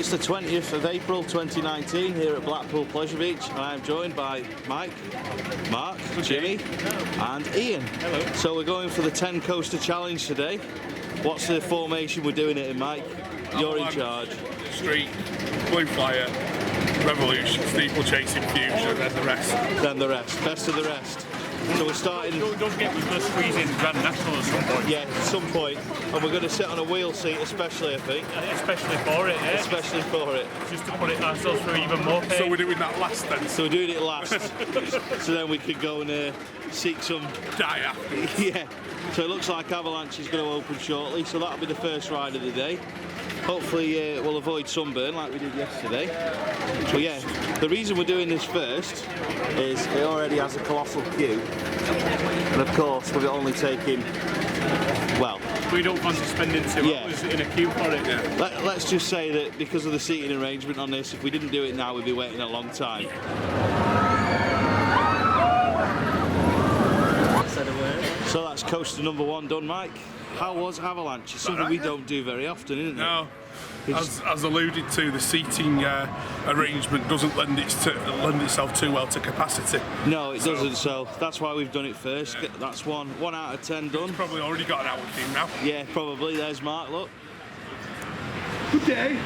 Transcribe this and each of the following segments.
It's the 20th of April 2019 here at Blackpool Pleasure Beach, and I'm joined by Mike, Mark, Jimmy and Ian. Hello. So we're going for the 10 coaster challenge today. What's the formation we're doing it in, Mike? You're in charge. Street, Blue Flyer, Revolution, Steeplechase, Infusion, and then the rest. Then the rest. Best of the rest. So we're starting... Don't forget we're going to squeeze in Grand National at some point. Yeah, at some point. And we're going to sit on a wheel seat especially, I think. Especially for it, yeah. Especially for it. Just to put it ourselves through even more pain. So we're doing that last then? So we're doing it last. So then we could go and seek some... Die after. Yeah. So it looks like Avalanche is going to open shortly, so that'll be the first ride of the day. Hopefully we'll avoid sunburn like we did yesterday. But yeah, the reason we're doing this first is it already has a colossal queue. And of course, we're only taking, well... We don't want to spend in 2 hours in a queue for it. Yeah. Let's just say that because of the seating arrangement on this, if we didn't do it now, we'd be waiting a long time. So that's coaster number 1 done, Mike. How was Avalanche? It's something we don't do very often, isn't it? No. As alluded to, the seating arrangement doesn't lend itself too well to capacity. No, it doesn't, so that's why we've done it first. Yeah. That's one out of 10 done. It's probably already got an hour queue now. Yeah, probably. There's Mark, look. Good day.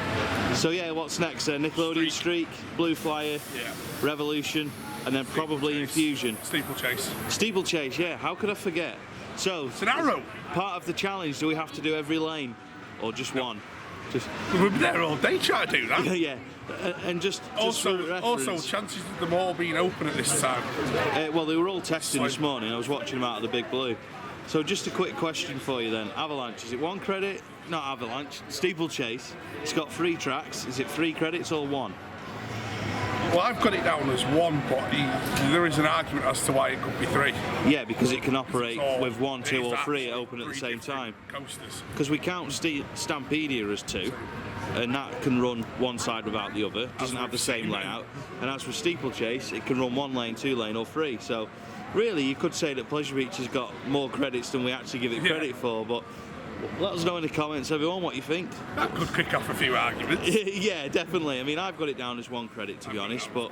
So yeah, what's next then? Nickelodeon Streak, Blue Flyer, Revolution, and then probably Infusion. Steeplechase. Steeplechase, yeah, how could I forget? So, it's an arrow. Part of the challenge, do we have to do every lane? Or just one? We'll be there all day trying to do that. Yeah, and just also chances of them all being open at this time. Well, they were all testing this morning. I was watching them out of the Big Blue. So just a quick question for you then. Avalanche, is it 1 credit? Not Avalanche, Steeplechase. It's got 3 tracks. Is it 3 credits or 1? Well, I've got it down as 1, but there is an argument as to why it could be 3. Yeah, because it can operate with 1, 2 or 3 open at the same time. Because we count Stampedia as 2, and that can run one side without the other. Doesn't have the same layout. And as for Steeplechase, it can run 1 lane, 2 lane or 3. So really, you could say that Pleasure Beach has got more credits than we actually give it credit for. But let us know in the comments, everyone, what you think. That could kick off a few arguments. Yeah, definitely. I mean, I've got it down as 1 credit, to be honest, but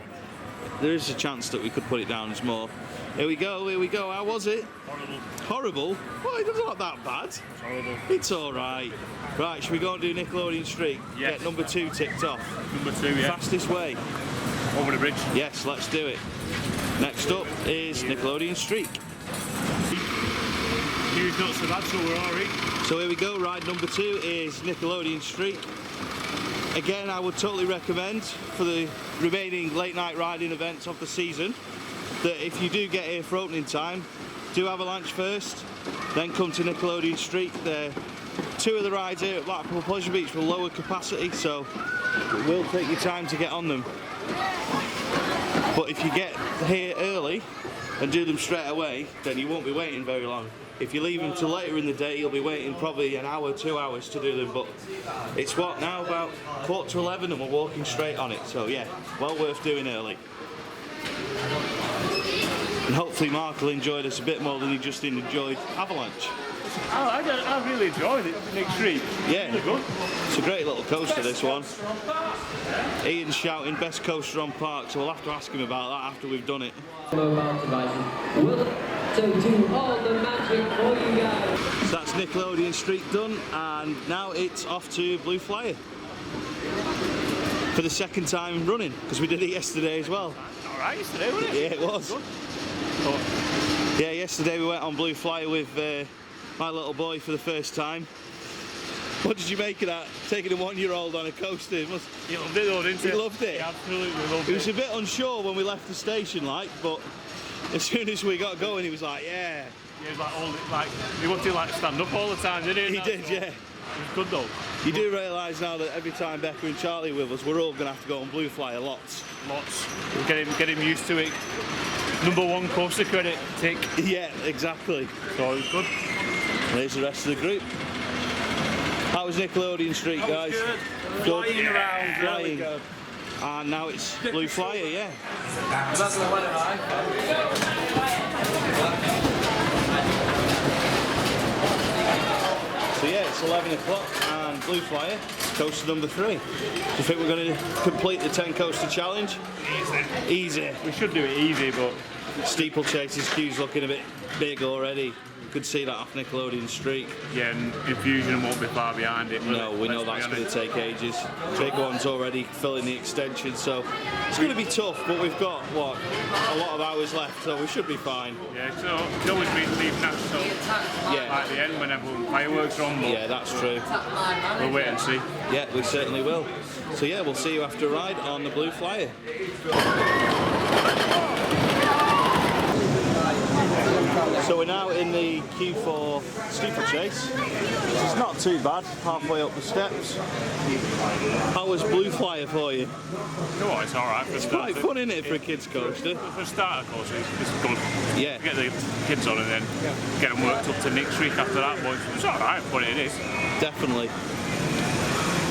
there is a chance that we could put it down as more. Here we go, here we go. How was it? Horrible. Horrible? Well, it's not that bad. It's horrible. It's all right. Right, should we go and do Nickelodeon Street? Yes. Get number 2 ticked off. Number 2, yeah. Fastest way. Over the bridge. Yes, let's do it. Next up is Nickelodeon Street. View's not so bad, so we're all right. So here we go, ride number 2 is Nickelodeon Street. Again, I would totally recommend for the remaining late night riding events of the season that if you do get here for opening time, do Avalanche first, then come to Nickelodeon Street. 2 of the rides here at Blackpool Pleasure Beach will lower capacity, so it will take you time to get on them. But if you get here early and do them straight away, then you won't be waiting very long. If you leave them till later in the day, you'll be waiting probably an hour, 2 hours to do them, but it's what now, about 11:15 and we're walking straight on it, so yeah, well worth doing early. And hopefully Mark will enjoy this a bit more than he just enjoyed Avalanche. I really enjoyed it, Nick Street. Yeah, really good. It's a great little coaster, this one. Ian's shouting best coaster on park, so we'll have to ask him about that after we've done it. Mobile devices will do all the magic for you guys. So that's Nickelodeon Street done, and now it's off to Blue Flyer for the 2nd time running, because we did it yesterday as well. Alright, yesterday, wasn't it? Yeah, it was. Yeah, yesterday we went on Blue Flyer with my little boy for the first time. What did you make of that? Taking a 1-year-old on a coaster? He loved it though, didn't he? He loved it? He absolutely loved it. He was a bit unsure when we left the station, but as soon as we got going, he was like, yeah. He was he wanted to stand up all the time, didn't he? He did, yeah. It was good though. You do realise now that every time Becca and Charlie are with us, we're all going to have to go on Blue Flyer lots. Lots. We'll get him used to it. Number 1 coaster credit, tick. Yeah, exactly. So it was good. There's the rest of the group. How was Nickelodeon Street, guys? Good. Flying around, really good. And now it's Blue Flyer, yeah. That's the one So yeah, it's 11 o'clock and Blue Flyer, coaster number 3. Do you think we're going to complete the 10 coaster challenge? Easy. We should do it easy, but Steeplechase's queue's looking a bit big already. Could see that off Nickelodeon streak. yeah, and Infusion won't be far behind it. No, we know that's going to take ages. Big one's already filling the extension, so it's going to be tough, but we've got, what, a lot of hours left, so we should be fine. Yeah, so it always means leave natural at the end when everyone fireworks are on. Yeah, that's true. We'll wait and see. Yeah, we certainly will. So yeah, we'll see you after a ride on the Blue Flyer. So we're now in the queue for Steeplechase. It's not too bad, halfway up the steps. How was Blue Flyer for you? Oh, it's alright. It's quite fun, isn't it, for a kids coaster? For a starter course, it's good. Yeah. Get the kids on and then get them worked up to Nick Streak after that, but it's alright, but it is. Definitely.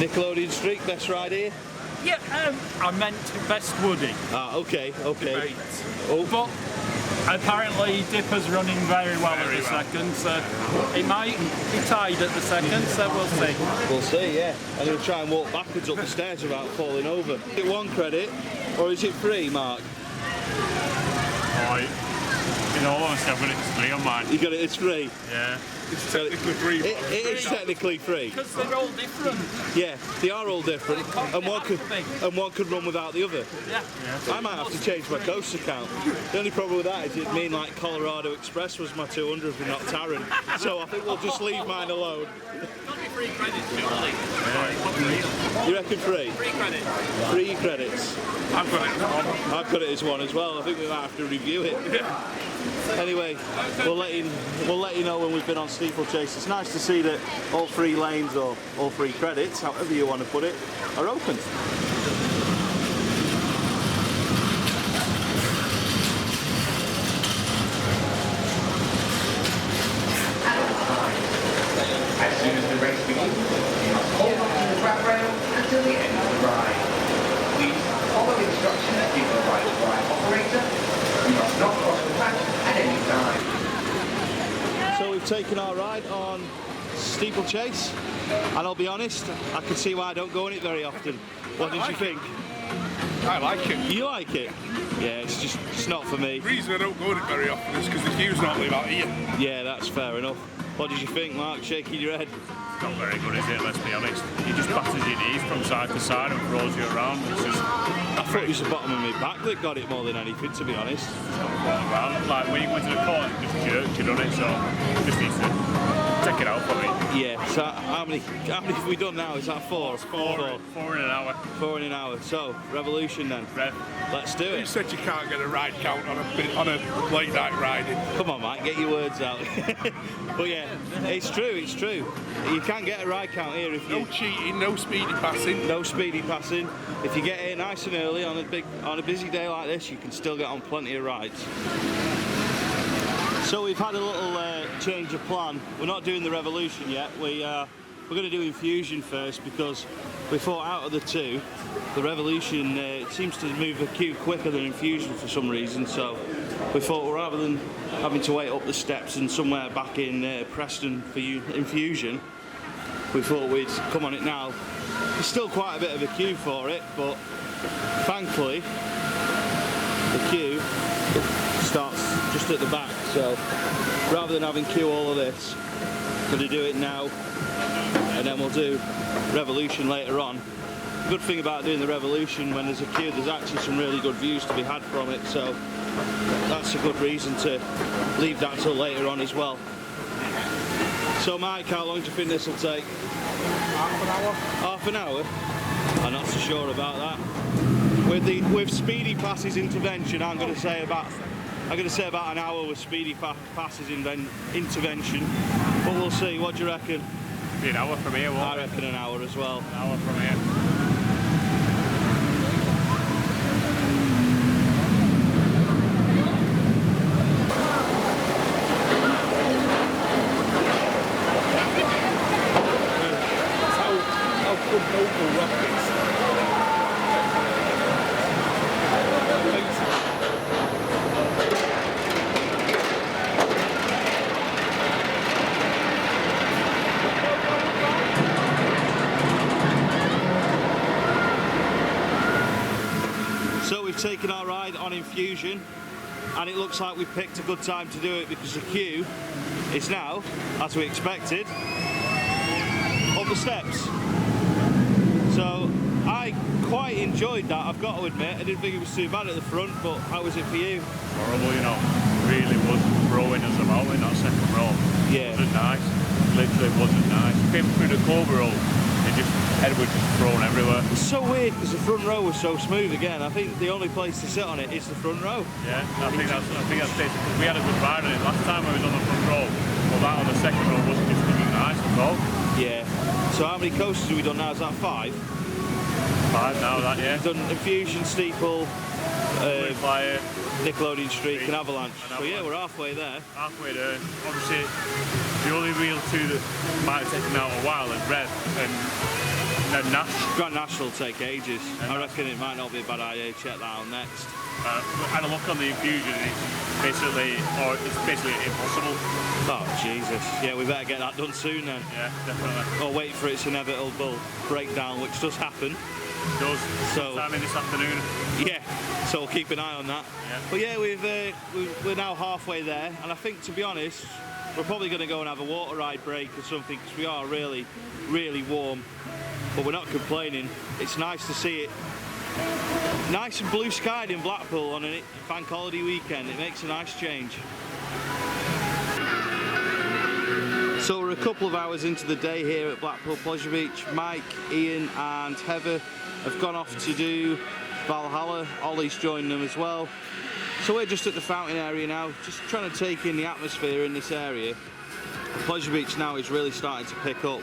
Nickelodeon streak, best ride here? Yeah, I meant Best Woody. Ah, okay, okay. Debate. Oh, But apparently Dipper's running very well at the second, so it might be tied at the second, so we'll see. we'll see, yeah. I'm going to try and walk backwards up the stairs without falling over. Is it 1 credit, or is it free, Mark? Right. In all honesty, I've got it free on mine. You got it, it's free? Yeah. It's technically free. It is technically free. Because they're all different. Yeah, they are all different, and one could run without the other. Yeah. I might have to change my coaster count. The only problem with that is it mean like Colorado Express was my 200 and not Taron. So I think we'll just leave mine alone. Free credits, surely. You reckon free? 3 credits. 3 credits. I've got it as one. I've got it as 1 as well. I think we might have to review it. Anyway, we'll let you know when we've been on Steeplechase. It's nice to see that all 3 lanes, or all 3 credits, however you want to put it, are open. As soon as the race begins, you must hold on to the grab rail until the end of the ride. Please follow instructions given by the ride operator. You must not cross the track at any time. So we've taken our ride on Steeplechase, and I'll be honest, I can see why I don't go on it very often. What did you think? I like it. You like it? Yeah, it's not for me. The reason I don't go on it very often is because the queue's normally about here. Yeah, that's fair enough. What did you think, Mark? Shaking your head? It's not very good, is it? Let's be honest. He just batters your knees from side to side and throws you around. It's just. I thought it was the bottom of my back that got it more than anything, to be honest. Around. Like when you went to the corner, it just jerked you, done it? So just needs to take it out for me. Yeah. So how many have we done now? Is that 4? 4 in an hour. 4 in an hour. So Revolution then. Rev. Let's do You it. said you can't get a ride count on a late night riding. Come on, Mike, get your words out. But yeah, it's true. It's true. You can't get a ride count here if you. No cheating, no speedy passing. No speedy passing. If you get here nice and early on a busy day like this, you can still get on plenty of rides. So we've had a little change of plan. We're not doing the Revolution yet. We're going to do Infusion first because we thought out of the 2, the Revolution seems to move the queue quicker than Infusion for some reason. So we thought, well, rather than having to wait up the steps and somewhere back in Preston for Infusion, we thought we'd come on it now. There's still quite a bit of a queue for it, but thankfully the queue starts just at the back, so rather than having queue all of this, I'm going to do it now and then we'll do Revolution later on. The good thing about doing the Revolution when there's a queue, there's actually some really good views to be had from it, so that's a good reason to leave that till later on as well. So Mike, how long do you think this will take? Half an hour. Half an hour? I'm not so sure about that. With speedy passes intervention, I'm going to say about an hour with speedy passes intervention. But we'll see. What do you reckon? Be an hour from here. I reckon an hour as well. An hour from here. How good local rockets. taking our ride on Infusion, and it looks like we've picked a good time to do it because the queue is now, as we expected, up the steps. So I quite enjoyed that, I've got to admit. I didn't think it was too bad at the front, but how was it for you? Horrible, you know. Really was throwing us about in that second row. Yeah. It wasn't nice. Literally wasn't nice. Came through the Cobra roll, head was just thrown everywhere. It's so weird because the front row was so smooth again. I think the only place to sit on it is the front row. Yeah, I think that's it, because we had a good ride on it. Last time I was on the front row, well, that on the second row wasn't just really nice at all. Yeah. So how many coasters have we done now? Is that 5? 5 now, that, yeah. We've done Infusion, Steeple, Fire, Nickelodeon Streak and Avalanche. So yeah, we're halfway there. halfway there. Obviously, the only real 2 that might have taken out a while are Red and Nash. Grand National will take ages. I reckon it might not be a bad idea to check that out next. Had a look on the Infusion, and it's basically impossible. Oh Jesus! Yeah, we better get that done soon then. Yeah, definitely. Or wait for its inevitable breakdown, which does happen. It does. So Time in this afternoon. yeah, so we'll keep an eye on that. Yeah. But yeah, we're now halfway there, and I think, to be honest, we're probably going to go and have a water ride break or something because we are really, really warm. But we're not complaining. It's nice to see it nice and blue skied in Blackpool on a bank holiday weekend. It makes a nice change. So we're a couple of hours into the day here at Blackpool Pleasure Beach. Mike, Ian and Heather have gone off to do Valhalla. Ollie's joined them as well. So we're just at the fountain area now, just trying to take in the atmosphere in this area. Pleasure Beach now is really starting to pick up.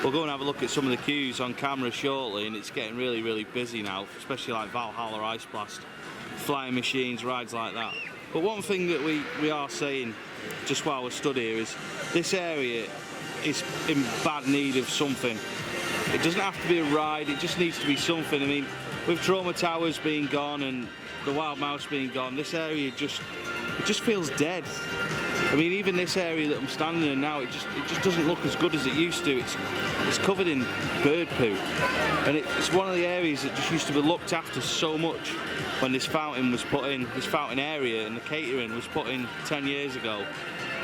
We'll go and have a look at some of the queues on camera shortly, and it's getting really, really busy now, especially like Valhalla, Ice Blast, flying machines, rides like that. But one thing that we are saying just while we're stood here is this area is in bad need of something. It doesn't have to be a ride, it just needs to be something. I mean, with Trauma Towers being gone and the Wild Mouse being gone, this area just feels dead. I mean, even this area that I'm standing in now, it just doesn't look as good as it used to. It's covered in bird poo, and it's one of the areas that just used to be looked after so much when this fountain was put in, this fountain area and the catering was put in 10 years ago.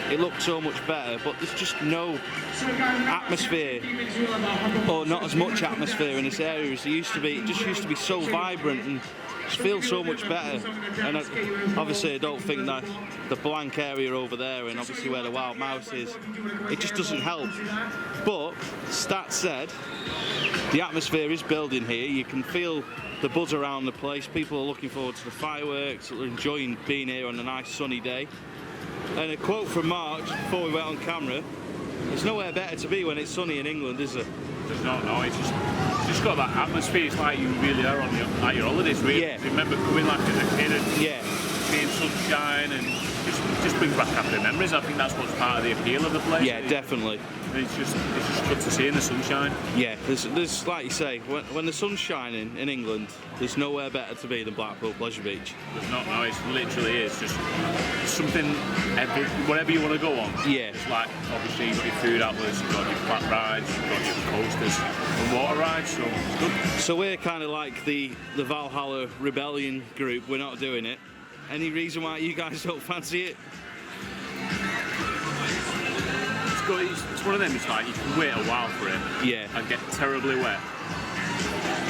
It looked so much better, but there's just no atmosphere, or not as much atmosphere in this area as there used to be. It just used to be so vibrant and just feels so much better. And obviously I don't think that the blank area over there and obviously where the Wild Mouse is, it just doesn't help. But that said, the atmosphere is building here. You can feel the buzz around the place. People are looking forward to the fireworks, they're enjoying being here on a nice sunny day. And a quote from March before we went on camera: "There's nowhere better to be when it's sunny in England, is there?" There's not, no, it's just got that atmosphere. It's like you really are on your holidays, really. Yeah. Remember coming like as a kid and Yeah. seeing sunshine, and just brings back happy memories. I think that's what's part of the appeal of the place. Yeah, definitely. And it's just good to see in the sunshine. Yeah, there's like you say, when the sun's shining in England, there's nowhere better to be than Blackpool Pleasure Beach. There's not, no, it's literally is just something, whatever you want to go on. Yeah. It's like, obviously you've got your food outlets, you've got your flat rides, you've got your coasters and water rides, so it's good. So we're kind of like the Valhalla Rebellion group, we're not doing it. Any reason why you guys don't fancy it? It's one of them, it's like you can wait a while for it, Yeah. and get terribly wet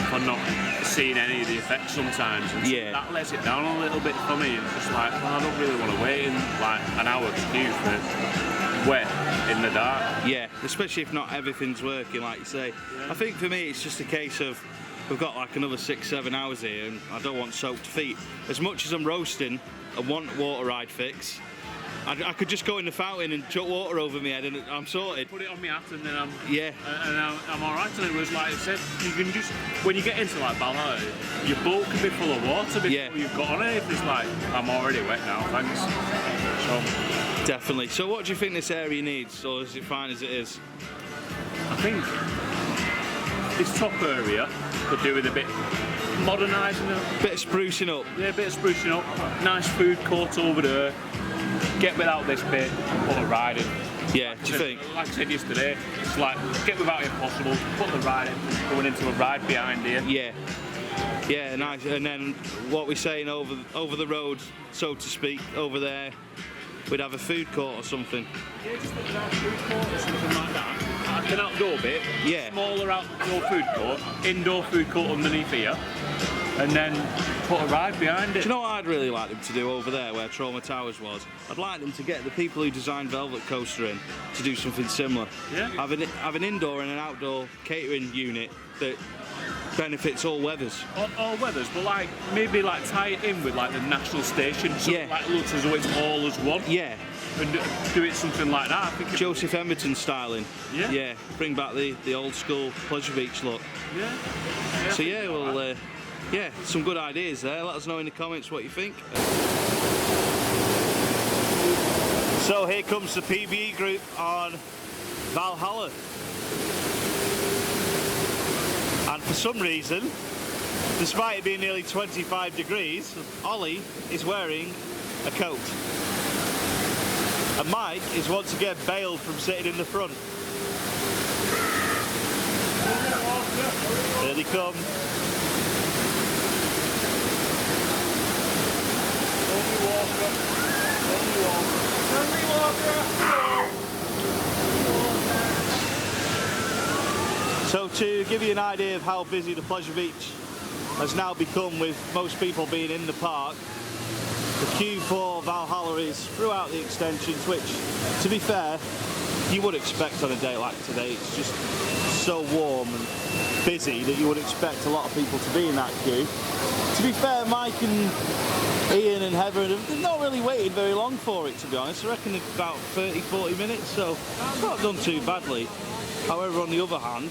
for not seeing any of the effects sometimes, and Yeah. that lets it down a little bit for me. It's just like, well, I don't really want to wait in like an hour queue for wet in the dark. Yeah, especially if not everything's working, like you say. I think for me it's just a case of we've got like another 6-7 hours here and I don't want soaked feet. As much as I'm roasting and want water ride fix, I could just go in the fountain and chuck water over my head and I'm sorted. Put it on my hat and then I'm I'm alright. And it was like I said, you can just, when you get into like Valhalla, your boat can be full of water before you've got on it. It's like, I'm already wet now, thanks. So definitely. So what do you think this area needs, or is it fine as it is? I think this top area could do with a bit modernising it. Bit of sprucing up. Yeah, a bit of sprucing up. Nice food court over there. Get without this bit and put a ride in. Yeah, do you think? Like I said yesterday, it's like get without Impossible, put the ride in, going into a ride behind here. Yeah. Yeah, nice. And then what we're saying over the road, so to speak, over there, we'd have a food court or something. Yeah, just a food court or something like that. Like an outdoor bit. Yeah. Smaller outdoor food court, indoor food court underneath here, and then put a ride behind it. Do you know what I'd really like them to do over there where Trauma Towers was? I'd like them to get the people who designed Velvet Coaster in to do something similar. Yeah. Have an indoor and an outdoor catering unit that benefits all weathers. All weathers, but like maybe like tie it in with like the national station, so Yeah. like looks as though it's all as one. Yeah. And do it something like that. I think Joseph Emberton styling. Yeah. Yeah. Bring back the old school Pleasure Beach look. Yeah. So yeah, well, yeah, some good ideas there. Let us know in the comments what you think. So here comes the PBE group on Valhalla. And for some reason, despite it being nearly 25 degrees, Ollie is wearing a coat. And Mike is once again bailed from sitting in the front. Here they come. So to give you an idea of how busy the Pleasure Beach has now become, with most people being in the park, the queue for Valhalla is throughout the extensions, which, to be fair, you would expect on a day like today. It's just so warm and busy that you would expect a lot of people to be in that queue. To be fair, Mike and Ian and Heather, they've not really waited very long for it, to be honest. I reckon about 30-40 minutes, so it's not done too badly. However, on the other hand,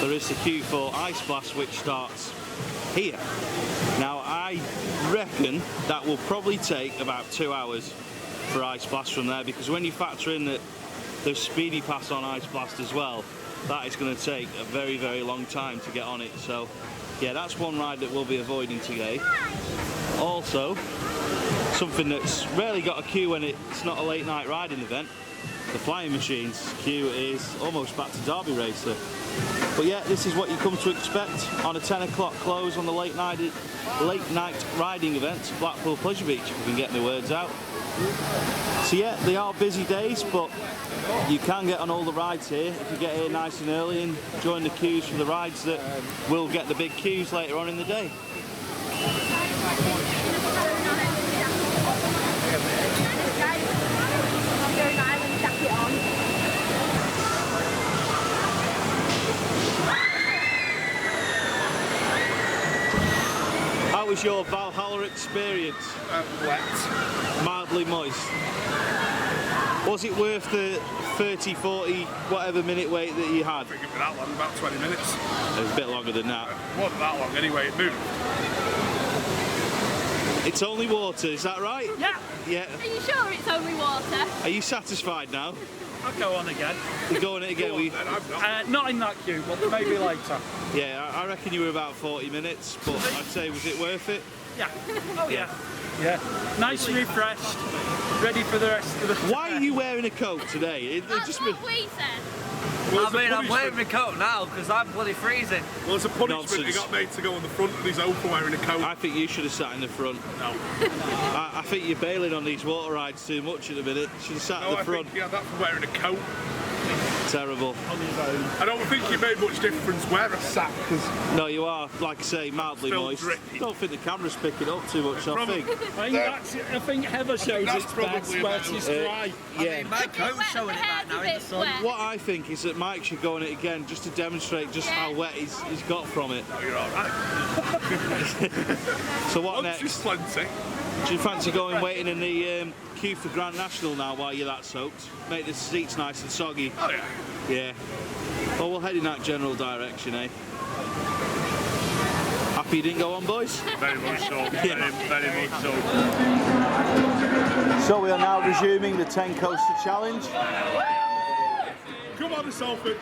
there is the queue for Ice Blast, which starts here. Now, I reckon that will probably take about 2 hours for Ice Blast from there, because when you factor in that there's Speedy Pass on Ice Blast as well, that is going to take a very, very long time to get on it. So, yeah, that's one ride that we'll be avoiding today. Also, something that's rarely got a queue when it's not a late night riding event, the flying machines queue is almost back to Derby Racer. But yeah, this is what you come to expect on a 10 o'clock close on the late night riding event, Blackpool Pleasure Beach, if we can get my words out. So yeah, they are busy days, but you can get on all the rides here if you get here nice and early and join the queues for the rides that will get the big queues later on in the day. How was your Valhalla experience? Wet. Mildly moist. Was it worth the 30, 40, whatever minute wait that you had? I think it was that long, about 20 minutes. It was a bit longer than that. It wasn't that long anyway, it moved. It's only water, is that right? Yeah. Yeah. Are you sure it's only water? Are you satisfied now? I'll go on again. You're going it again? Not in that queue, but maybe later. Yeah, I reckon you were about 40 minutes, but I'd say, was it worth it? Yeah. Oh yeah. Yeah. Nice and refreshed. Ready for the rest of the Why are you wearing a coat today? That's what we said. Well, I mean, I'm wearing my coat now because I'm bloody freezing. Well, it's a punishment. Nonsense. He got made to go on the front and he's over wearing a coat. I think you should have sat in the front. No. I think you're bailing on these water rides too much at the minute. Should have sat No, at the I front. think he had that for wearing a coat. Terrible. I don't think it made much difference where I sat because No, you are, like I say, mildly Still moist. drippy. Don't think the camera's picking up too much, I think. I think Heather shows that's its best probably where about she's it. dry. Yeah. My coat's showing it right now in the sun. What I think is that Mike should go on it again just to demonstrate just how wet he's got from it. oh, you're alright. So what Lunch is next? plenty. Do you fancy going waiting in the queue for Grand National now while you're that soaked? Make the seats nice and soggy. Oh yeah. Yeah. Well, we'll head in that general direction, eh? Happy you didn't go on, boys? Very much so. Very much so. So we are now resuming the 10 coaster challenge. Come on, Salford.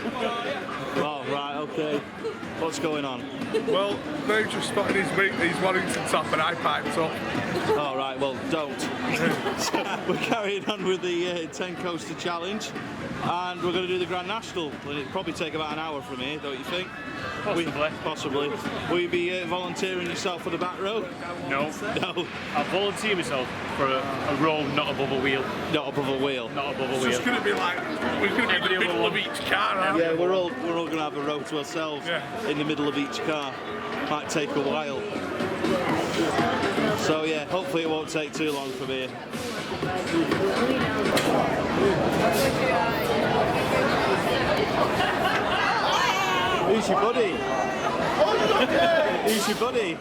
Oh, right, okay. What's going on? Well, they've just spotted his Warrington top and I piped up. Oh, right, well, don't. So we're carrying on with the 10 coaster challenge, and we're going to do the Grand National. And it'll probably take about an hour from here, don't you think? Possibly. Will you be volunteering yourself for the back row? No. No. I volunteer myself for a row not above a wheel. Not above a wheel. Not above a It's wheel. just going to be like, we're going to be in the middle of each car, aren't we? Yeah, we're all going to have a row to ourselves in the middle of each car. Might take a while. So yeah, hopefully it won't take too long from here. Who's your buddy? Who's your buddy?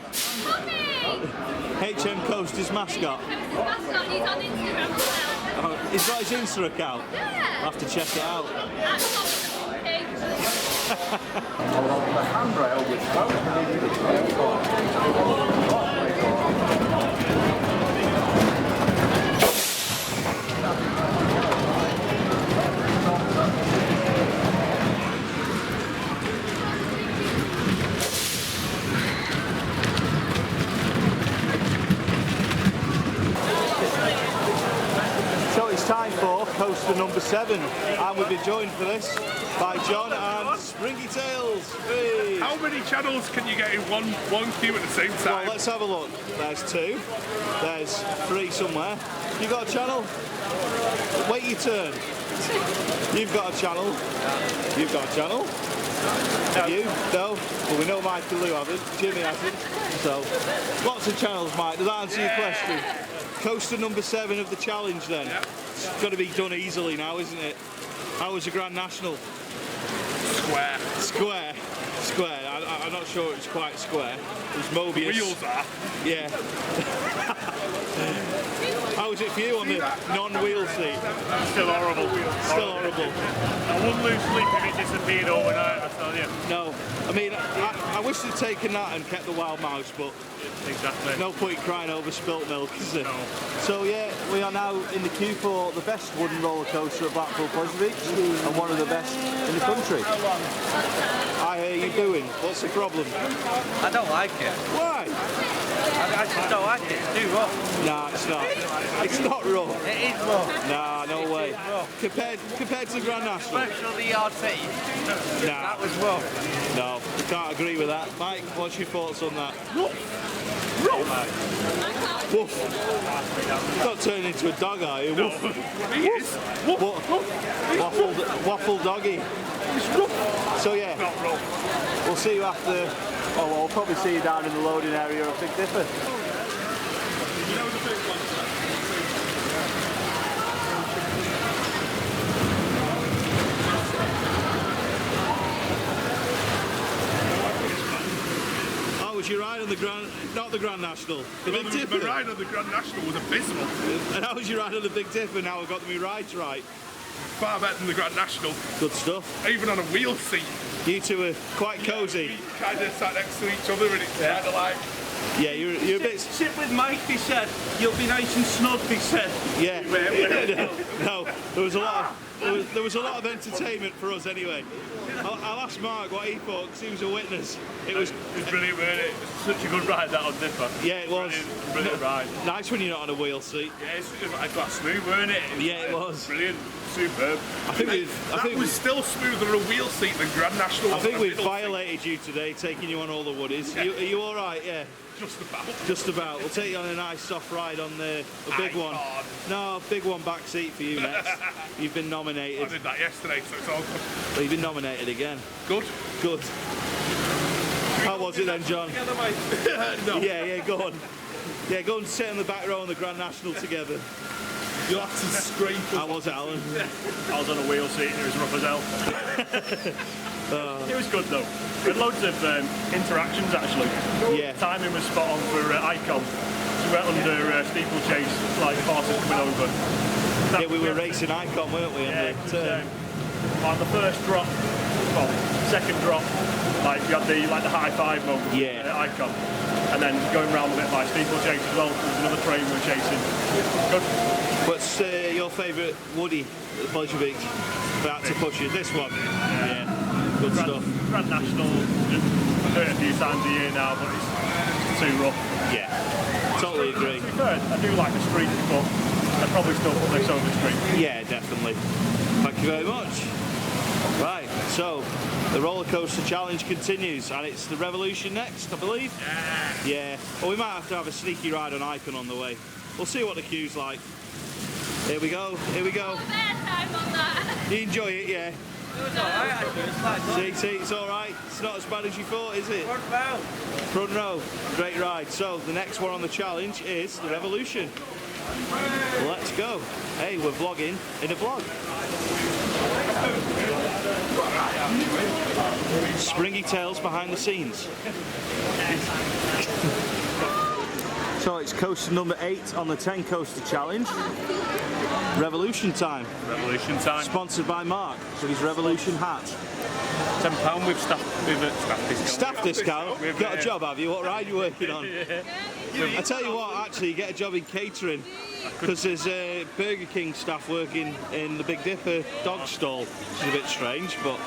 HM Coaster's mascot. Mascot, he's on Instagram as well. Oh, he's got his Insta account. Yeah. I'll have to check it out. The handrail with both So it's time for coaster number 7, and we've been joined for this by John and Springy Tails. Hey. How many channels can you get in one queue at the same Well, time? let's have a look. There's 2. There's 3 somewhere. You got a channel? Wait your turn. You've got a channel. You've got a channel. Have you? No? Well, we know Mike and Lou haven't. Jimmy hasn't. So, lots of channels, Mike. Does that answer your question? Coaster number 7 of the challenge then. It's got to be done easily now, isn't it? How was your Grand National? Square. Square. Square. I'm not sure it's quite square. It was Mobius. Wheels are. Yeah. How was it for you on the non-wheel seat? Still horrible. Still horrible. I wouldn't lose sleep if it disappeared overnight, I tell you. No. I mean, I wish they'd taken that and kept the wild mouse, but Exactly. no point crying over spilt milk, is there? No. So yeah, we are now in the queue for the best wooden roller coaster at Blackpool Pleasure Beach and one of the best in the country. I hear you doing. What's the problem? I don't like it. Why? I just don't like it. It's too rough. Nah, it's not. It's not rough. It is rough. Nah, no way. Compared to the Grand National. Especially the RT. Nah. That was rough. No, I can't agree with that. Mike, what's your thoughts on that? Woof. You're not turning into a dog, are you? Woof. He is. Waffle doggy. So yeah, we'll see you after. Oh, well, we'll probably see you down in the loading area of Big Dipper. How was your ride on the not the Grand National, the Big Dipper? The ride on the Grand National was abysmal. And how was your ride on the Big Dipper? Now I've got my rides right. Far better than the Grand National. Good stuff. Even on a wheel seat. You two are quite cosy. We kind of sat next to each other and it's kind of like... Yeah, you're a bit. Sit with Mike, he said. You'll be nice and snug, he said. Yeah. No, there was a lot of entertainment for us anyway. I'll ask Mark what he thought because he was a witness. It was brilliant, wasn't it? Such a good ride that on Dipper. Yeah, it was. Brilliant ride. Nice when you're not on a wheel seat. Yeah, it got smooth, weren't it? Yeah, it was. Brilliant. Superb. I think That was still smoother on a wheel seat than Grand National. I think we've violated you today, taking you on all the woodies. Are you all right? Yeah. Just about. Just about. We'll take you on a nice soft ride on the big one. No, big one back seat for you next. You've been nominated. I did that yesterday, so it's all good. Well, you've been nominated again. Good. Good. How was it then, John? No. Yeah, go on. Yeah, go and sit on the back row on the Grand National together. You'll have to scrape. How was it, Alan? I was on a wheel seat and it was rough as hell. It was good though. We had loads of interactions actually. Yeah. Timing was spot on for Icon. So we went under Steeplechase, like horses coming over. Yeah, we were racing Icon, weren't we? Yeah, on the first drop, well, second drop, like we had the high five moment. Yeah. Icon. And then going round a bit by Steeplechase as well. There was another train we were chasing. Good. What's your favourite woody at Pleasure Beach? About to push you. This one. Yeah. Good stuff. Grand National, I've done it a few times a year now, but it's too rough. Yeah, totally agree. To be fair, I do like the street, but I'd probably still put this over the street. Yeah, definitely. Thank you very much. Right, so the roller coaster challenge continues, and it's the Revolution next, I believe. Yeah. Well, we might have to have a sneaky ride on Icon on the way. We'll see what the queue's like. Here we go. Here we go. You enjoy it, yeah? It was alright actually, it's like See, it's alright. It's not as bad as you thought, is it? front row. Front row. Great ride. So the next one on the challenge is the Revolution. Let's go. Hey, we're vlogging in a vlog. Springy tales behind the scenes. So it's coaster number 8 on the 10 coaster challenge. Revolution time. Revolution time. Sponsored by Mark with his Revolution hat. £10 with staff discount. Staff discount? Got a job, have you? What ride are you working on? I tell you what, actually, you get a job in catering, because there's Burger King staff working in the Big Dipper dog stall, which is a bit strange, but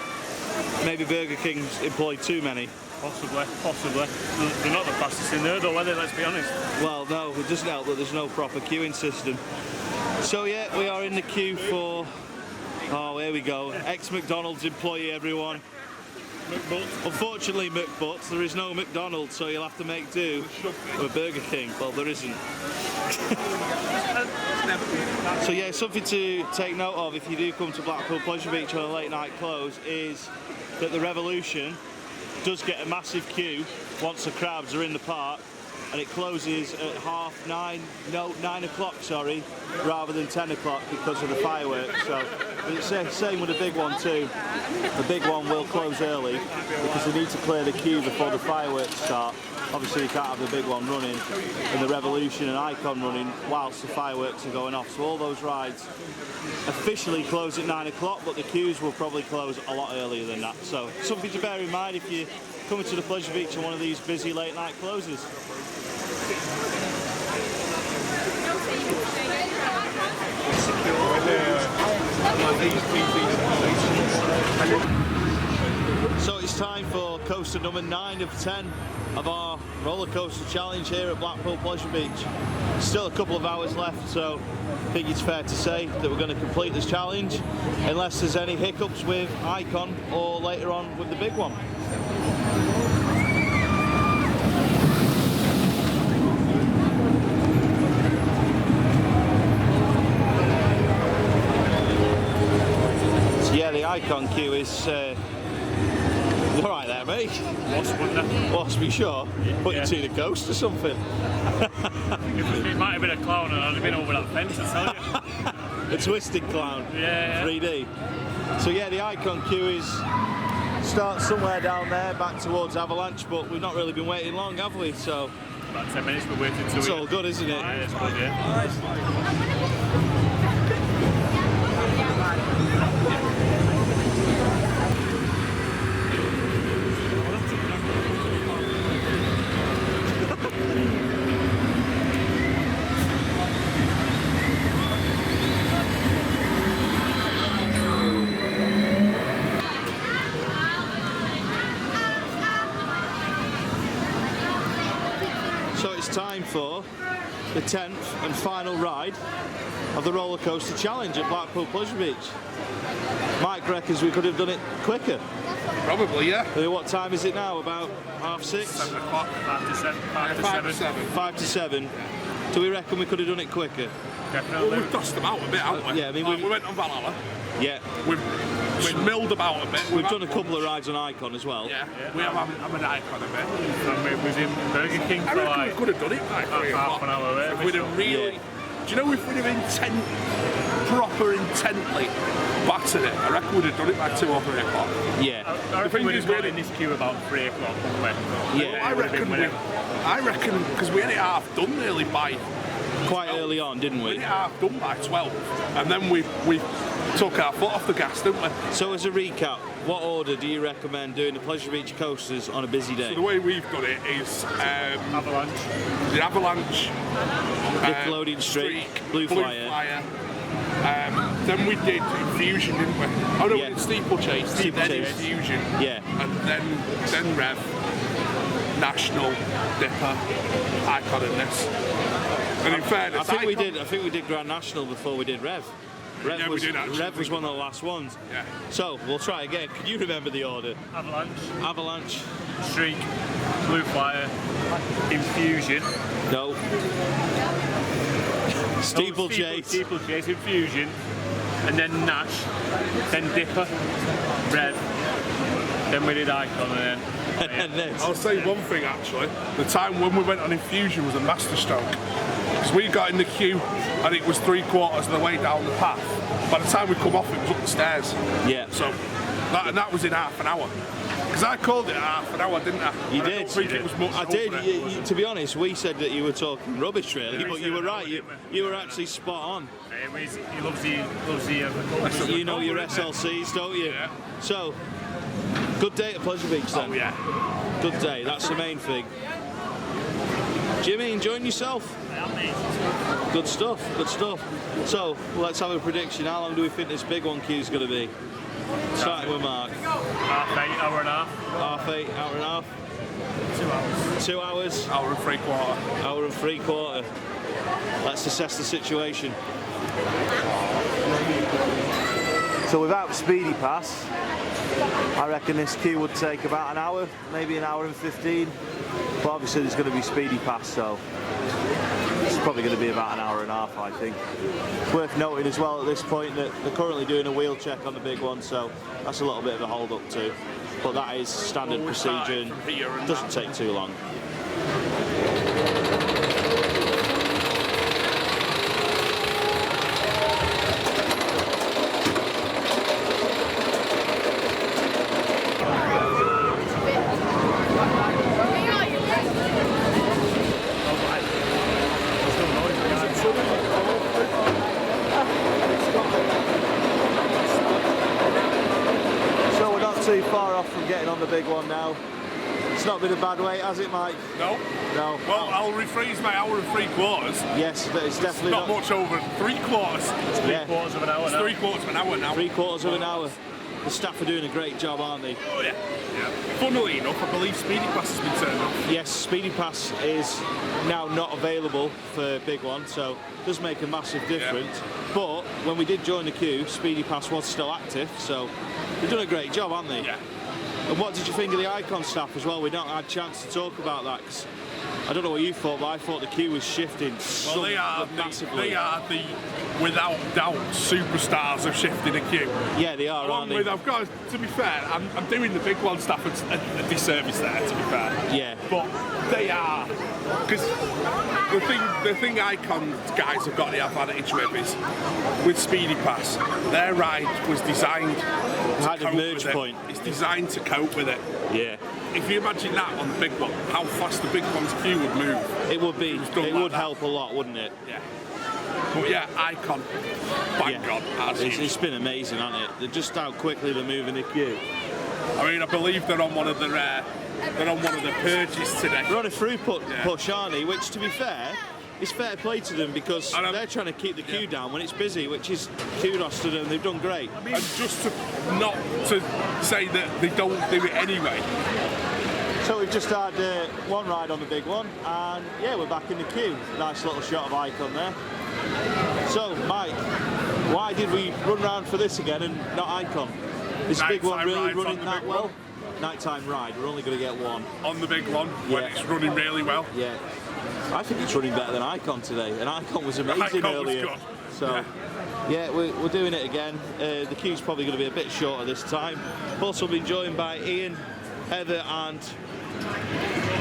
maybe Burger King's employed too many. Possibly. They're not the fastest in there though, are they? Let's be honest. Well, no, it doesn't help that there's no proper queuing system. So yeah, we are in the queue for, oh, here we go, ex-McDonald's employee, everyone. Unfortunately, McButts, there is no McDonald's, so you'll have to make do with Burger King. Well, there isn't. So yeah, something to take note of if you do come to Blackpool Pleasure Beach on a late night close is that the Revolution does get a massive queue once the crowds are in the park, and it closes at 9 o'clock, sorry, rather than 10 o'clock because of the fireworks. So it's the same with the big one too. The big one will close early because they need to clear the queue before the fireworks start. Obviously you can't have the big one running and the Revolution and Icon running whilst the fireworks are going off. So all those rides officially close at 9 o'clock, but the queues will probably close a lot earlier than that. So something to bear in mind if you're coming to the Pleasure Beach on one of these busy late night closes. So it's time for coaster number 9 of 10 of our roller coaster challenge here at Blackpool Pleasure Beach. Still a couple of hours left, so I think it's fair to say that we're going to complete this challenge unless there's any hiccups with Icon or later on with the big one. So yeah, the Icon queue is all right there, mate. Wasp, wouldn't it? Wasp, be sure. Put you to the coast or something. It might have been a clown and I'd have been over that fence, I tell you. A twisted clown. Yeah. 3D. So yeah, the Icon queue is starts somewhere down there, back towards Avalanche, but we've not really been waiting long, have we? So About 10 minutes we're waiting to it's all good, isn't it? Yeah, it's good, yeah. So it's time for the 10th and final ride of the roller coaster challenge at Blackpool Pleasure Beach. Mike reckons we could have done it quicker. Probably, yeah. What time is it now? About 6:30? 7 o'clock. 5 to 7. 5 to 7. 5 to 7. Do we reckon we could have done it quicker? Definitely. Well, we've tossed them out a bit, haven't we? Yeah, I mean, we went on Valhalla. Yeah. We've milled about a bit. We've done a couple of rides on Icon as well. Yeah, we have had an Icon a bit. And we was in Burger King I for reckon like we could have done it by 3 o'clock. half an hour early. If we'd have really... Do you know if we'd have proper intently battered it, I reckon we'd have done it by 2 or 3 o'clock. Yeah. I reckon we'd is have got really- in this queue about 3 o'clock, wouldn't we? Yeah. I reckon, because we had it half done nearly by... Quite early on, didn't We we? had it half done by 12. And then we took our foot off the gas, didn't we? So as a recap, what order do you recommend doing the Pleasure Beach coasters on a busy day? The way we've done it is... Avalanche. the Avalanche... Nickelodeon Streak, Blue Flyer. Then we did Infusion, didn't we? Oh no, Yeah. we did Steeplechase, then Steeplechase. Infusion, Yeah. and then Rev, National, Dipper, Icon in this. And in fairness, I think we did Grand National before we did Rev. Rev, Yeah, we was, did actually. Rev was one of the last ones. Yeah. So we'll try again. Can you remember the order? Avalanche. Streak, Blue Flyer, Infusion. No. Steeplechase. Steeplechase, Infusion, and then Nash, then Dipper, Rev, then we did Icon, and And this. I'll say one thing actually. The time when we went on Infusion was a masterstroke. Because we got in the queue and it was 3/4 of the way down the path. By the time we come off, it was up the stairs. Yeah. So that was in half an hour. Because I called it half an hour, didn't I? You And did. I don't think it was much. I did. over it. To be honest, we said that you were talking rubbish, really, Yeah, but we you were said right. an hour, You were actually spot on. he loves the You know your SLCs, don't you? Yeah. So, good day at Pleasure Beach then. Oh yeah. Good day. That's the main thing. Jimmy, enjoying yourself? Good stuff. Good stuff. So, let's have a prediction. How long do we think this big one queue's going to be? Starting with Mark. half 8, hour and a half. Half 8, hour and a half. 2 hours. 2 hours. Hour and 3/4. Hour and 3/4. Let's assess the situation. So without Speedy Pass, I reckon this queue would take about an hour, maybe an hour and 15. But obviously there's going to be Speedy Pass, so it's probably going to be about an hour and a half, I think. It's worth noting as well at this point that they're currently doing a wheel check on the big one, so that's a little bit of a hold up too. But that is standard Well, we procedure started and from here and doesn't that. take too long. So we're not too far off from getting on the big one now. It's not been a bad wait, has it, Mike? No. No. Well, I'll rephrase my hour and 3/4. Yes, but it's definitely Not much over 3/4. Yeah, Quarters of an hour It's now. 3/4 of an hour now. 3/4 of an hour. The staff are doing a great job, aren't they? Oh yeah. Yeah. Funnily enough, I believe Speedy Pass has been turned off. Yes, Speedy Pass is now not available for big one, so it does make a massive difference. But when we did join the queue, Speedy Pass was still active, so they've done a great job, haven't they? Yeah. And what did you think of the Icon staff as well? We've not had a chance to talk about that, because I don't know what you thought, but I thought the queue was shifting Well, they are massively. the without doubt superstars of shifting a queue. Yeah, they are, Along aren't they? with, I've got to be fair, I'm doing the big one stuff a disservice there, to be fair. Yeah. But they are, because the thing Icon guys have got the advantage with is, with Speedy Pass, their ride was designed to Had a cope merge with it. point. It's designed to cope with it. Yeah. If you imagine that on the big one, how fast the big one's queue would move. It would be. was done It like would that. help a lot, wouldn't it? Yeah. But yeah, Icon, bang Yeah. on, as It's huge. been amazing, hasn't it? They're just how quickly they're moving the queue. I mean, I believe they're on one of the purges today. They're on a throughput Yeah. push, aren't they? Which, to be fair, is fair play to them, because And they're trying to keep the queue down when it's busy, which is kudos to them. They've done great. And just to not to say that they don't do it anyway. So we've just had one ride on the big one, and yeah, we're back in the queue. Nice little shot of Icon there. So, Mike, why did we run round for this again and not Icon? Is the big one Nighttime really rides on running the that big well? one. Nighttime ride, we're only going to get one. On the big one, when Yeah. it's running really well. Yeah. I think it's running better than Icon today, and Icon was amazing Icon was earlier. good. So, yeah, we're doing it again. The queue's probably going to be a bit shorter this time. Also been joined by Ian, Heather, and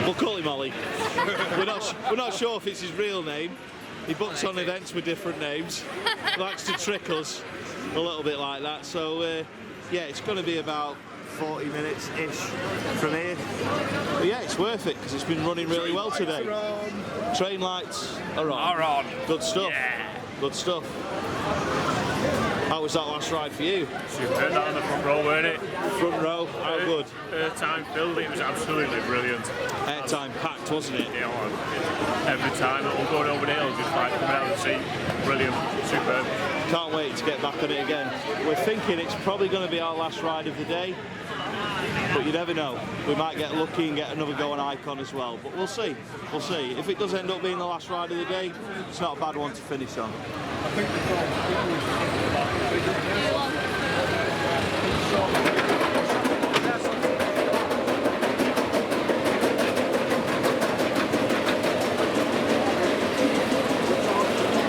we'll call him Ollie. we're not sure if it's his real name. He books on events with different names. Likes to trick us a little bit like that. So yeah, it's going to be about 40 minutes-ish from here. But yeah, it's worth it because it's been running really well today. Train lights are on. Are on. Good stuff. Yeah. Good stuff. How How was that last ride for you? Super, down in the front row, weren't it? Front row, how good? Time filled, it was absolutely brilliant. Airtime packed, wasn't it? Yeah, every time that we're going over the hill, just like coming out of the seat, brilliant, superb. Can't wait to get back on it again. We're thinking it's probably going to be our last ride of the day, but you never know. We might get lucky and get another go on Icon as well, but we'll see. We'll see. If it does end up being the last ride of the day, it's not a bad one to finish on.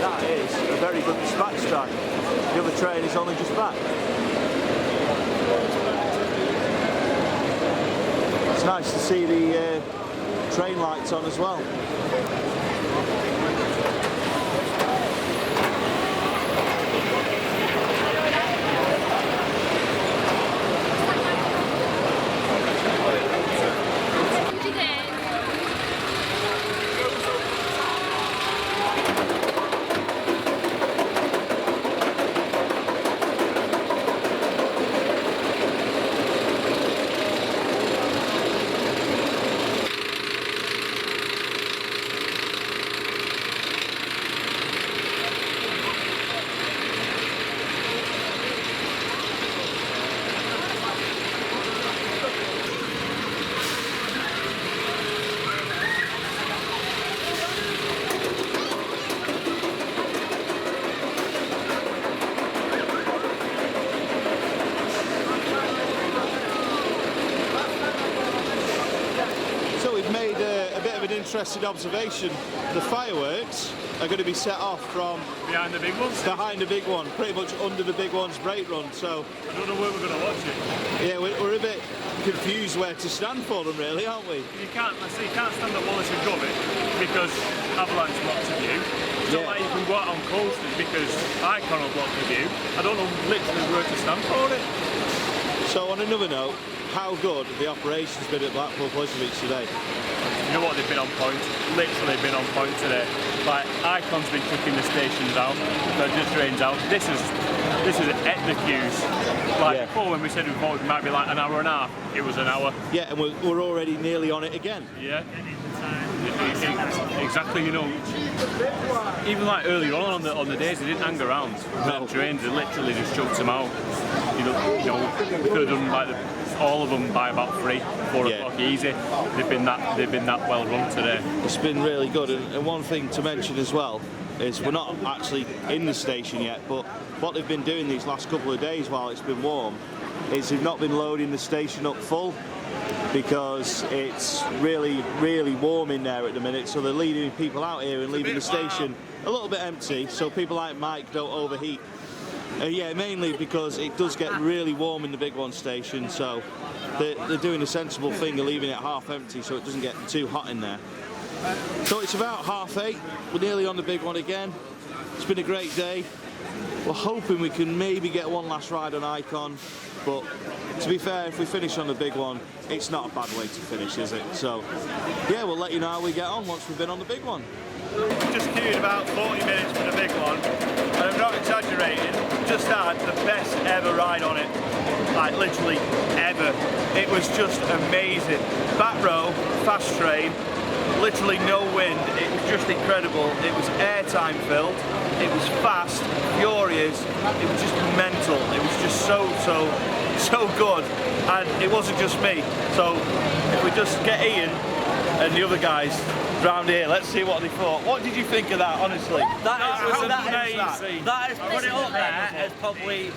That is a very good dispatch track. The other train is only just back. It's nice to see the train lights on as well. Interesting observation. The fireworks are going to be set off from behind the big ones? Behind the big one, pretty much under the big one's brake run, so I don't know where we're going to watch it. Yeah, we're a bit confused where to stand for them really, aren't we? You can't stand at Wallace and Gromit because Avalanche blocks the view. It's not like you can go out on coasters because Icon will block the view. I don't know literally where to stand for it. So on another note, how good the operation's been at Blackpool Pleasure Beach today? You know what, they've been on point, literally been on point today. Like, Icon's been kicking the stations out, the trains out. This is at the queues. Like before when we said we thought it might be like an hour and a half, it was an hour. Yeah, and we're already nearly on it again. Yeah. Exactly, you know. Even like earlier on the days, they didn't hang around. No. The trains, they literally just chucked them out. You know, we could have done like all of them by about 3, 4 o'clock easy. They've been that well run today. It's been really good, and one thing to mention as well is we're not actually in the station yet, but what they've been doing these last couple of days while it's been warm is they've not been loading the station up full because it's really, really warm in there at the minute, so they're leading people out here and leaving the station a little bit empty so people like Mike don't overheat. Yeah, mainly because it does get really warm in the big one station, so they're doing a sensible thing of leaving it half empty so it doesn't get too hot in there. So it's about 8:30, we're nearly on the big one again. It's been a great day. We're hoping we can maybe get one last ride on Icon, but to be fair, if we finish on the big one, it's not a bad way to finish, is it? So yeah, we'll let you know how we get on once we've been on the big one. Just queued about 40 minutes for the big one, and I'm not exaggerating, just had the best ever ride on it, like literally ever. It was just amazing. Back row, fast train, literally no wind, it was just incredible. It was airtime filled, it was fast, furious, it was just mental. It was just so good, and it wasn't just me. So if we just get Ian and the other guys round here, let's see what they thought. What did you think of that, honestly? That is put it up there as probably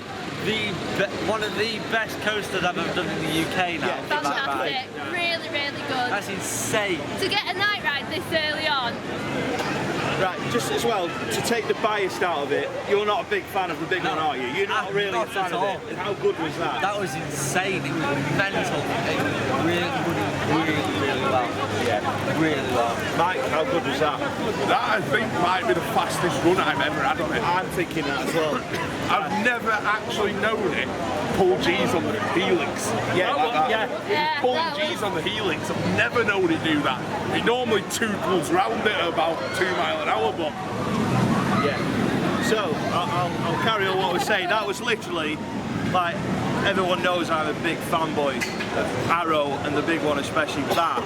one of the best coasters I've ever done in the UK now. Yeah. Fantastic, really, really good. That's insane. To get a night ride this early on. Right, just as well, to take the bias out of it, you're not a big fan of the big one, are you? You're not really a fan of it. And how good was that? That was insane. It was mental. It really well. Yeah, really well. Mike, how good was that? That, I think, might be the fastest run I've ever had on it. I'm thinking that as well. I've never actually known it pull G's on the helix. Yeah, like that. Pulling G's on the helix, I've never known it do that. It normally tootles round it at about 2 miles an hour, but... Yeah. So, I'll carry on what I was saying. That was literally, like, everyone knows I'm a big fanboy of Arrow and the big one, especially that.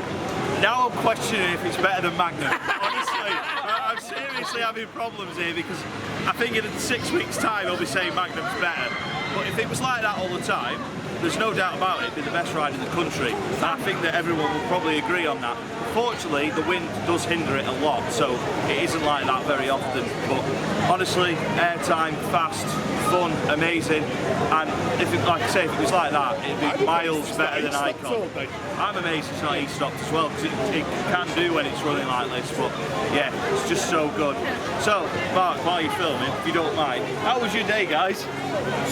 Now I'm questioning if it's better than Magnum. Honestly, I'm seriously having problems here because I think in 6 weeks' time I'll be saying Magnum's better. But if it was like that all the time, there's no doubt about it, it'd be the best ride in the country. And I think that everyone will probably agree on that. Fortunately, the wind does hinder it a lot, so it isn't like that very often. But honestly, airtime, fast, fun, amazing. And if it, like I say, if it was like that, it'd be miles better than Icon. I'm amazed it's not e-stopped as well, because it can do when it's running like this. But yeah, it's just so good. So, Mark, while you're filming, if you don't mind, how was your day, guys?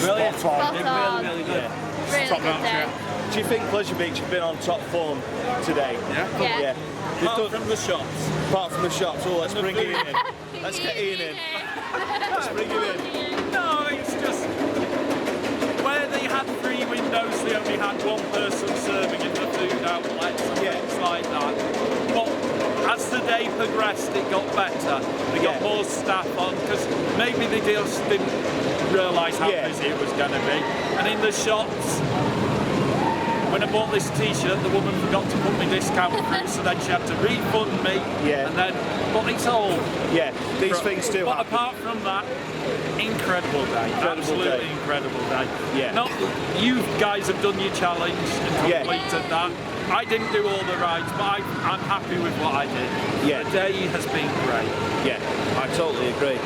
Brilliant. Spot on. Really good. Really Top good notch, day. Do you think Pleasure Beach have been on top form today? Yeah. Apart from the shops. Apart from the shops. Oh, let's bring Ian in. Let's get Ian in. Let's bring him in. No, it's just where they had 3 windows, they only had 1 person serving in the food outlets and things like that. But as the day progressed, it got better. They got more staff on because maybe they just didn't realise how busy it was going to be. And in the shops, when I bought this t-shirt, the woman forgot to put my discount through, so then she had to refund me. And then, but it's all. These things do But happen. apart from that, incredible day. Absolutely incredible day. Not, you guys have done your challenge and completed that. I didn't do all the rides, but I'm happy with what I did. The day has been great. Yeah, I totally agree.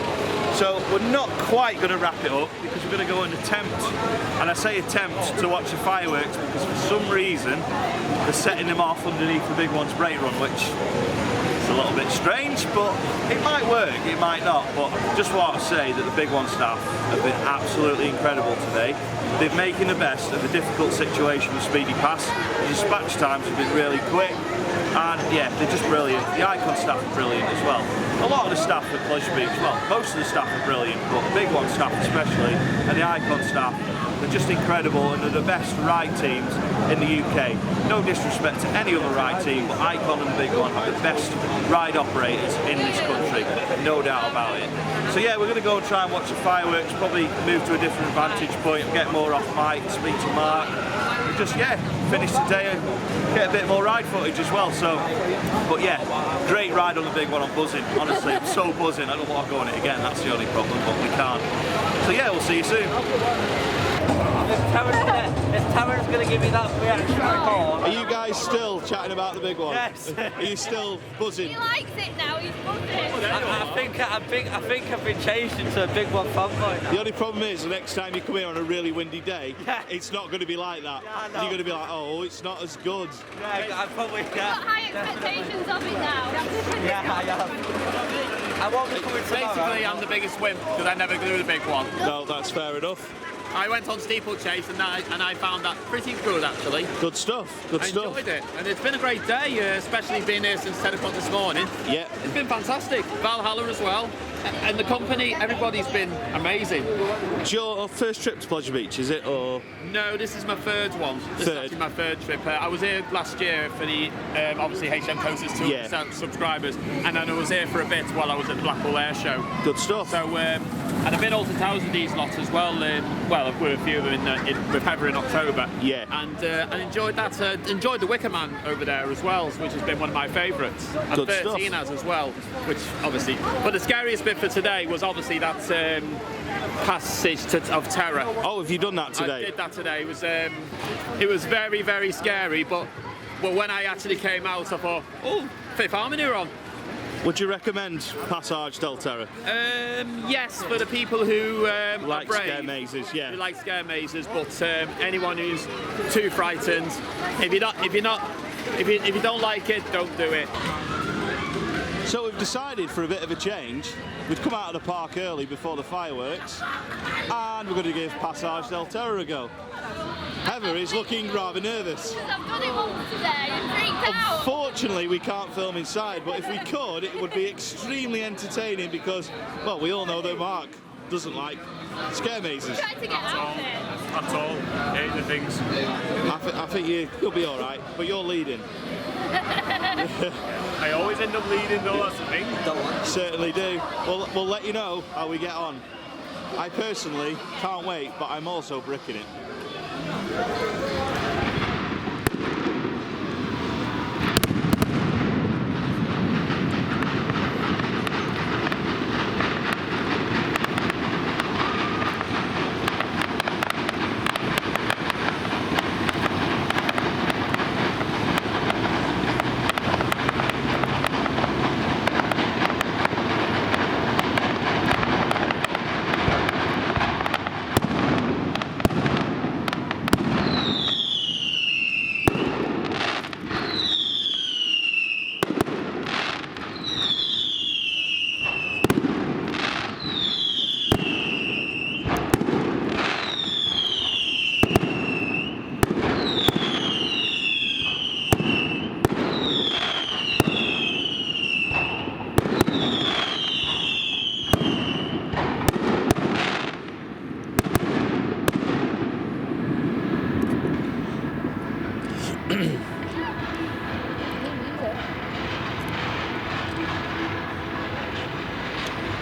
So we're not quite going to wrap it up because we're going to go and attempt, and I say attempt, to watch the fireworks because for some reason they're setting them off underneath the big one's brake run, which is a little bit strange, but it might work, it might not. But just want to say that the big one staff have been absolutely incredible today. They're making the best of a difficult situation with Speedy Pass. The dispatch times have been really quick, and yeah, they're just brilliant. The Icon staff are brilliant as well. A lot of the staff at Pleasure Beach, well, most of the staff are brilliant, but the big one staff especially, and the Icon staff, they're just incredible, and they're the best ride teams in the UK. No disrespect to any other ride team, but Icon and the big one are the best ride operators in this country, no doubt about it. So yeah, we're going to go and try and watch the fireworks, probably move to a different vantage point, get more off mic, speak to Mark, and just, finish today and get a bit more ride footage as well. So, but yeah, great ride on the big one. I'm buzzing, honestly, I'm so buzzing. I don't want to go on it again, that's the only problem, but we can't. So yeah, we'll see you soon. If Taryn's going to give me that reaction report. Are you guys still chatting about the big one? Yes. Are you still buzzing? He likes it now, he's buzzing. I think I've been changed into a big one fanboy now. The only problem is the next time you come here on a really windy day, it's not going to be like that. You're going to be like, oh, it's not as good. I probably You've got high expectations of it now. I have. I won't be coming tomorrow. Basically, I'm the biggest wimp because I never do the big one. No, that's fair enough. I went on Steeplechase and I found that pretty good actually. Good stuff, good stuff. I enjoyed it, and it's been a great day, especially being here since 10 o'clock this morning. Yeah. It's been fantastic. Valhalla as well. And the company, everybody's been amazing. It's your first trip to Pleasure Beach, is it, or? No, this is my third one. This is actually my third trip. I was here last year for the, obviously, HM Coasters 200% subscribers, and then I was here for a bit while I was at the Blackpool Air Show. Good stuff. So, and I've been Alton Towers with these lots as well. Well, I've with a few with Heather in October. Yeah. And I enjoyed that. Enjoyed the Wicker Man over there as well, which has been one of my favourites. And Good 13 stuff. has as well, which obviously. But the scariest bit for today was obviously that passage of terror. Oh, have you done that today? I did that today. It was very, very scary. But when I actually came out, I thought, oh, Fifth Harmony are on. Would you recommend Passage del Terra? Yes, for the people who like are brave, scare mazes, yeah. Who like scare mazes, but anyone who's too frightened, if you don't like it, don't do it. So we've decided for a bit of a change. We've come out of the park early before the fireworks, and we're going to give Passage del Terra a go. Heather is looking rather nervous. I've done it once today and freaked out. Unfortunately, we can't film inside, but if we could, it would be extremely entertaining because, well, we all know that Mark doesn't like scare mazes. Try to get out of it. At all. Hate the things. I think you'll be all right, but you're leading. I always end up leading though, that's the thing. Certainly do. We'll let you know how we get on. I personally can't wait, but I'm also bricking it.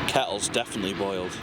Kettle's definitely boiled.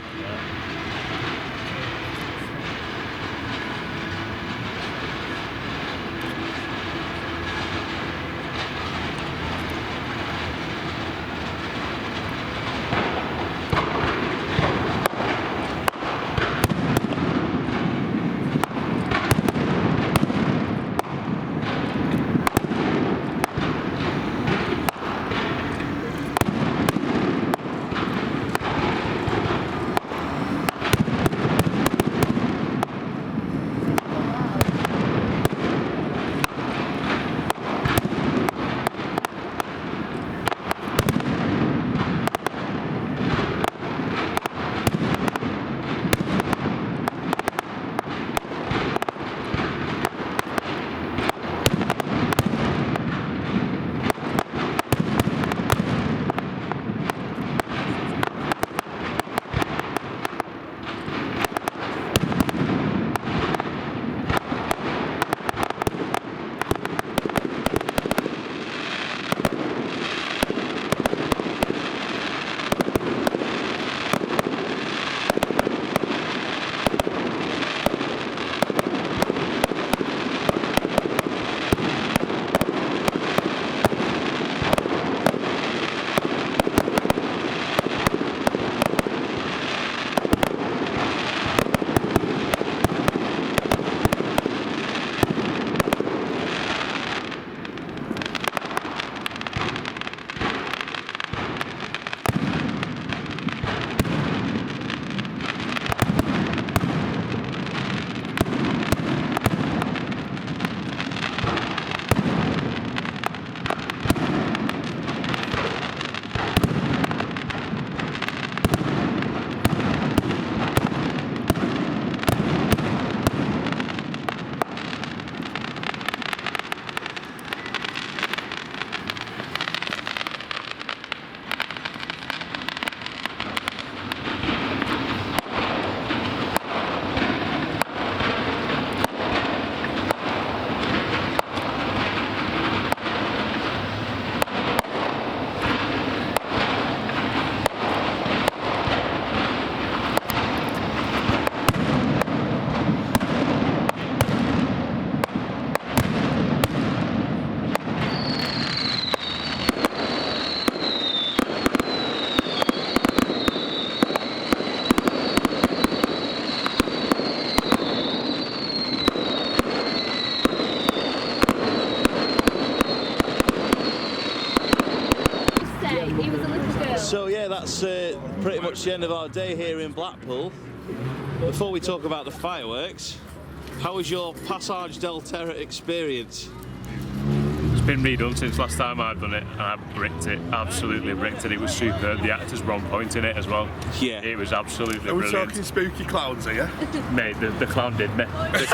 So yeah, that's pretty much the end of our day here in Blackpool. Before we talk about the fireworks, how was your Passage del Terra experience? It's been redone since last time I've done it, and I bricked it, absolutely bricked it. It was superb. The actors were on point in it as well. Yeah. It was absolutely Are we brilliant. talking spooky clowns here? Mate, the clown did me. The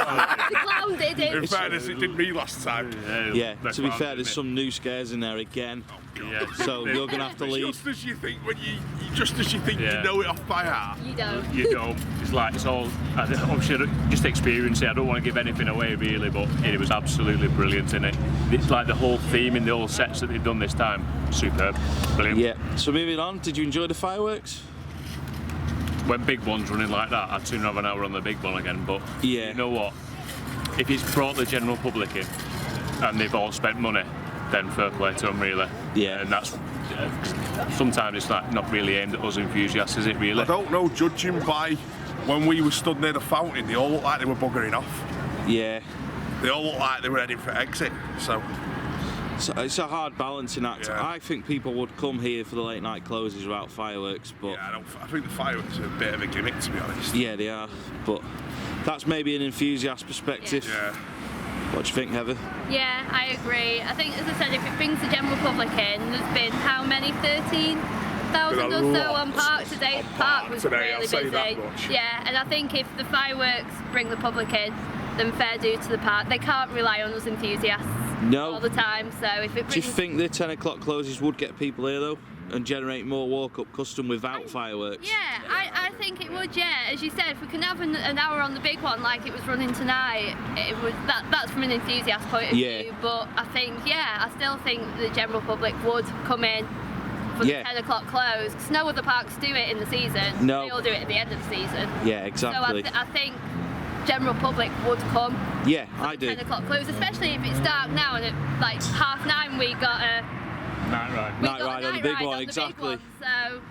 clown did it. In fairness, it did me last time. Yeah, the to be clown fair, did there's me. some new scares in there again. Yeah. So you're gonna have to leave. Just as you think when you Yeah. know it off by heart. You don't. You know, it's like, it's all, obviously just experience it. I don't want to give anything away really, but it was absolutely brilliant in it. It's like the whole theme in the whole sets that they've done this time, superb, brilliant. Yeah, so moving on, did you enjoy the fireworks? when big one's running like that, I'd sooner have an hour on the big one again. But Yeah. you know what? If it's brought the general public in and they've all spent money, then fair play to them, really. Yeah. And that's sometimes it's like not really aimed at us enthusiasts, is it? Really? I don't know, judging by when we were stood near the fountain, they all looked like they were buggering off. Yeah. They all looked like they were heading for exit. So It's a hard balancing act. Yeah. I think people would come here for the late night closes without fireworks, but yeah, I think the fireworks are a bit of a gimmick, to be honest. yeah, they are. But that's maybe an enthusiast perspective. Yeah. What do you think, Heather? Yeah, I agree. I think, as I said, if it brings the general public in, there's been how many? 13,000 Been a or so lot on park today. on Park park was today, really I'll say busy. that much. Yeah, and I think if the fireworks bring the public in, then fair due to the park. They can't rely on us enthusiasts No. all the time. So if it Do you brings, think the 10 o'clock closes would get people here though, and generate more walk-up custom without fireworks? yeah, I think it would. Yeah, as you said, if we can have an hour on the big one like it was running tonight, it would. That's from an enthusiast point of Yeah. view. But I think, I still think the general public would come in for Yeah. the 10 o'clock close, because no other parks do it in the season. No. They all do it at the end of the season. Yeah, exactly. So I think general public would come Yeah, for I the do. 10 o'clock close, especially if it's dark now and at like 9:30 we got a Night ride. we Night got ride a on the night big ride one, on the exactly. big one, so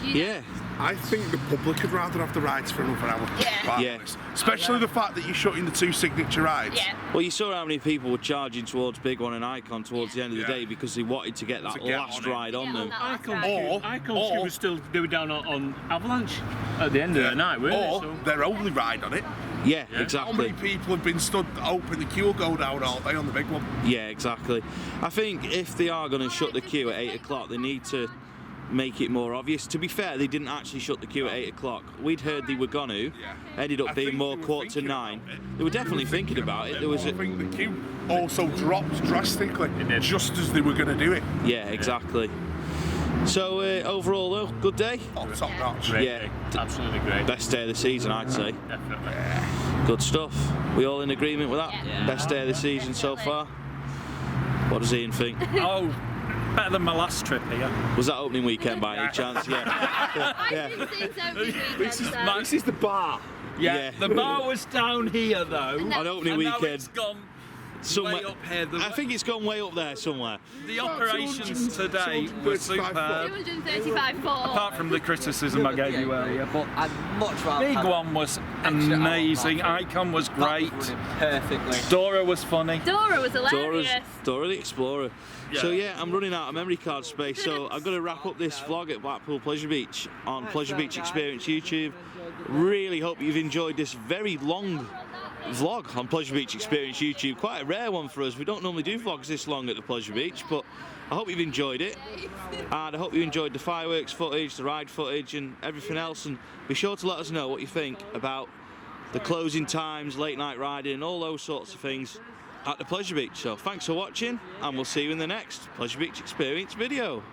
you know. Yeah. I think the public would rather have the rides for another hour. Yeah. quite Yeah. honest. Especially the fact that you're shutting the two signature rides. Yeah. Well, you saw how many people were charging towards Big One and Icon towards the end of the Yeah. day because they wanted to get that To get last on it. ride on Yeah, them. on that last Icon ride. Or- was still going down on Avalanche at the end of the night, weren't Or they? So their only ride on it. Yeah, Yeah. How exactly. many people have been stood open? The queue will go down all day on the big one. Yeah, exactly. I think if they are going to shut the queue at 8 o'clock, they need to make it more obvious. To be fair, they didn't actually shut the queue at 8 o'clock. We'd heard they were going to. Yeah. Ended up I being think more they were quarter to thinking 9. about it. They were definitely thinking about it. There was I a, think the queue also dropped drastically did. just as they were going to do it. yeah, exactly. So overall, though, good day. Oh, top notch. great Yeah. day. Absolutely great. Best day of the season, I'd say. Definitely. Good stuff. We all in agreement with that? Yeah. Best day of the season so far. What does Ian think? Oh, better than my last trip here. Was that opening weekend by any chance? Yeah. I think since every weekend, so. This is the bar. Yeah. The bar was down here though. On opening and now weekend. it's gone Somewhere, way up here. I think it's gone way up there somewhere. The operations today were 235 superb. 235 Apart from the criticism I gave you earlier, but I'd much rather big have one was extra hour amazing. parking. Icon was That great. was running perfectly. Dora was funny. Dora was hilarious. Dora the Explorer. So yeah, I'm running out of memory card space, so I'm going to wrap up this vlog at Blackpool Pleasure Beach on Pleasure Beach Experience YouTube. Really hope you've enjoyed this very long vlog on Pleasure Beach Experience YouTube. Quite a rare one for us. We don't normally do vlogs this long at the Pleasure Beach, but I hope you've enjoyed it. And I hope you enjoyed the fireworks footage, the ride footage and everything else. And be sure to let us know what you think about the closing times, late night riding and all those sorts of things at the Pleasure Beach. So thanks for watching and we'll see you in the next Pleasure Beach Experience video.